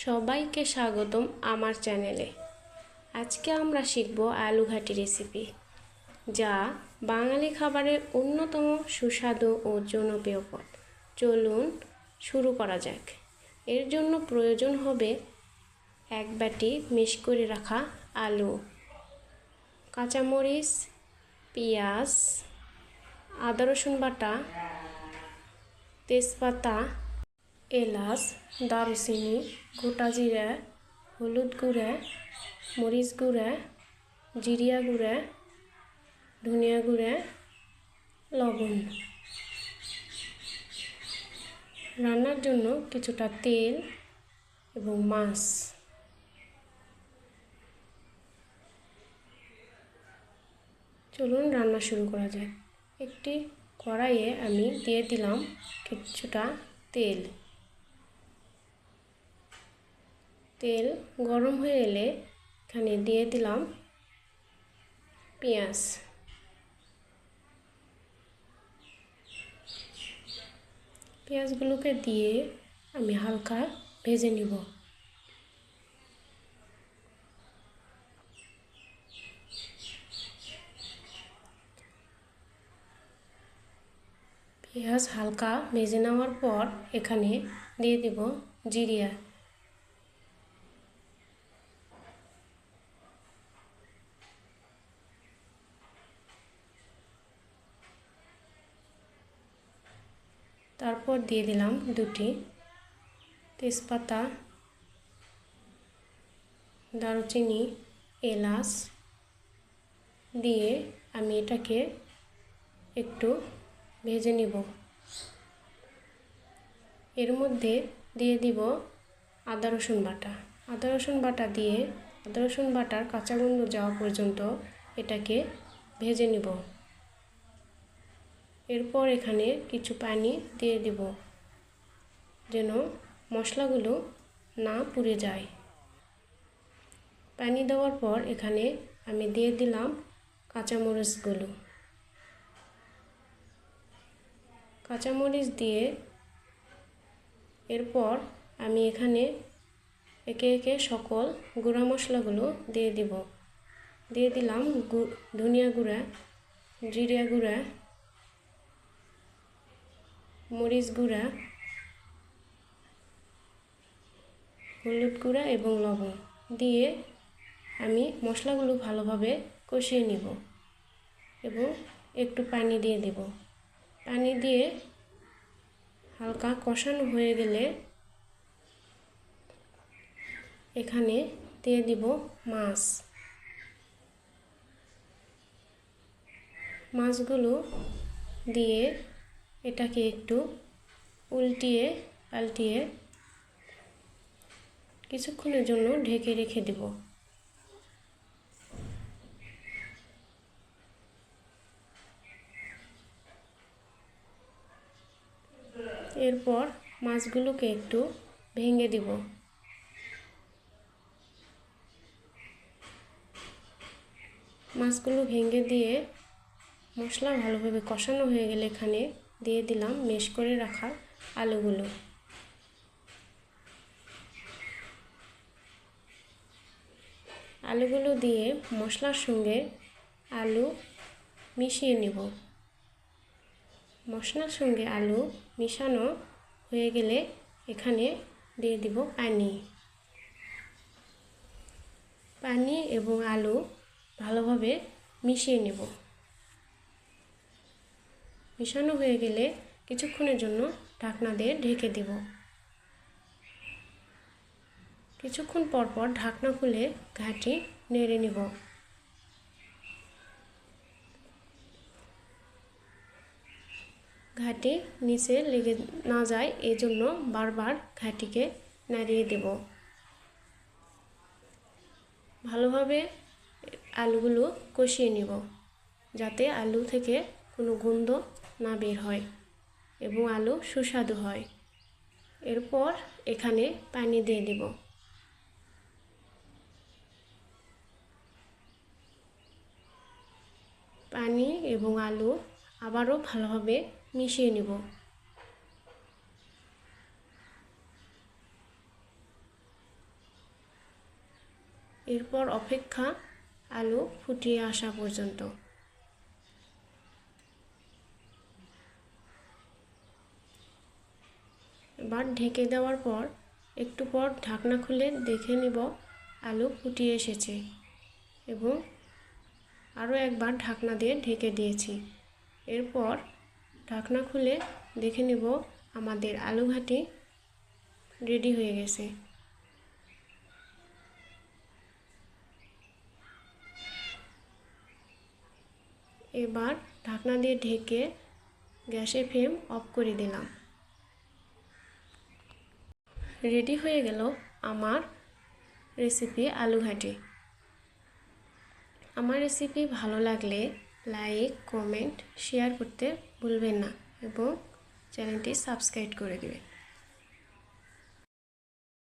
সবাইকে স্বাগতম আমার চ্যানেলে। আজকে আমরা শিখব আলু ঘাটি রেসিপি, যা বাঙালি খাবারের অন্যতম সুস্বাদু ও জনপ্রিয় পদ। চলুন শুরু করা যাক। এর জন্য প্রয়োজন হবে এক বাটি মিক্স করে রাখা আলু, কাঁচামরিচ, পেঁয়াজ, আদা রসুন বাটা, তেজপাতা, এলাচ, দারুচিনি, গোটা জিরা, হলুদ গুঁড়া, মরিচ গুঁড়া, জিরিয়া গুঁড়া, ধনিয়া গুঁড়া, লবণ। রান্নার জন্য কিছুটা তেল এবং মাছ। চলুন রান্না শুরু করা যাক। একটি কড়াইয়ে আমি দিয়ে দিলাম কিছুটা তেল। তেল গরম হয়ে এলে এখানে দিয়ে দিলাম পেঁয়াজ। পেঁয়াজগুলোকে দিয়ে আমি হালকা ভেজে নিব। পেঁয়াজ হালকা ভেজে নেওয়ার পর এখানে দিয়ে দেব জিরিয়া। তারপর দিয়ে দিলাম দুটি তেজপাতা, দারুচিনি, এলাচ দিয়ে আমি এটাকে একটু ভেজে নিব। এর মধ্যে দিয়ে দিব আদা রসুন বাটা। আদা রসুন বাটা দিয়ে আদা রসুন বাটার কাঁচা গন্ধ যাওয়া পর্যন্ত এটাকে ভেজে নিব। এরপর এখানে কিছু পানি দিয়ে দিব যেন মশলাগুলো না পুড়ে যায়। পানি দেওয়ার পর এখানে আমি দিয়ে দিলাম কাঁচামরিচগুলো। কাঁচামরিচ দিয়ে এরপর আমি এখানে একে একে সকল গুঁড়া মশলাগুলো দিয়ে দিব। দিয়ে দিলাম ধনিয়া গুঁড়া, জিরা গুঁড়া, মরিচ গুঁড়া, হলুদ গুঁড়া এবং লবণ দিয়ে আমি মশলাগুলো ভালোভাবে কষিয়ে নিব এবং একটু পানি দিয়ে দেব। পানি দিয়ে হালকা কষানো হয়ে গেলে এখানে দিয়ে দিব মাছ। মাছগুলো দিয়ে এটাকে একটু উল্টিয়ে পাল্টিয়ে কিছুক্ষণের জন্য ঢেকে রেখে দেব। এরপর মাছগুলোকে একটু ভেঙে দিব। মাছগুলো ভেঙে দিয়ে মশলা ভালোভাবে কষানো হয়ে গেলে এখানে দিয়ে দিলাম ম্যাশ করে রাখা আলুগুলো। আলুগুলো দিয়ে মশলার সঙ্গে আলু মিশিয়ে নেব। মশলার সঙ্গে আলু মিশানো হয়ে গেলে এখানে দিয়ে দিব পানি। পানি এবং আলু ভালোভাবে মিশিয়ে নেব। মিশানো হয়ে গেলে কিছুক্ষণের জন্য ঢাকনা দিয়ে ঢেকে দেব। কিছুক্ষণ পর পর ঢাকনা খুলে ঘাঁটি নেড়ে নেব। ঘাঁটি নিচে লেগে না যায় এজন্য বারবার ঘাঁটিকে নাড়িয়ে দেব। ভালোভাবে আলুগুলো কষিয়ে নেব যাতে আলু থেকে কোনো গন্ধ না বের হয় এবং আলু সুস্বাদু হয়। এরপর এখানে পানি দিয়ে দেব। পানি এবং আলু আবারও ভালোভাবে মিশিয়ে নেব। এরপর অপেক্ষা আলু ফুটিয়ে আসা পর্যন্ত। এবার ঢেকে দেওয়ার পর একটু পর ঢাকনা খুলে দেখে নিব আলু ফুটিয়ে এসেছে, এবং আরও একবার ঢাকনা দিয়ে ঢেকে দিয়েছি। এরপর ঢাকনা খুলে দেখে নিব আমাদের আলু ঘাটি রেডি হয়ে গেছে। এবার ঢাকনা দিয়ে ঢেকে গ্যাসের ফ্লেম অফ করে দিলাম। রেডি হয়ে গেল আমার রেসিপি আলু ঘাটি। আমার রেসিপি ভালো লাগলে লাইক, কমেন্ট, শেয়ার করতে ভুলবেন না এবং চ্যানেলটি সাবস্ক্রাইব করে দেবেন।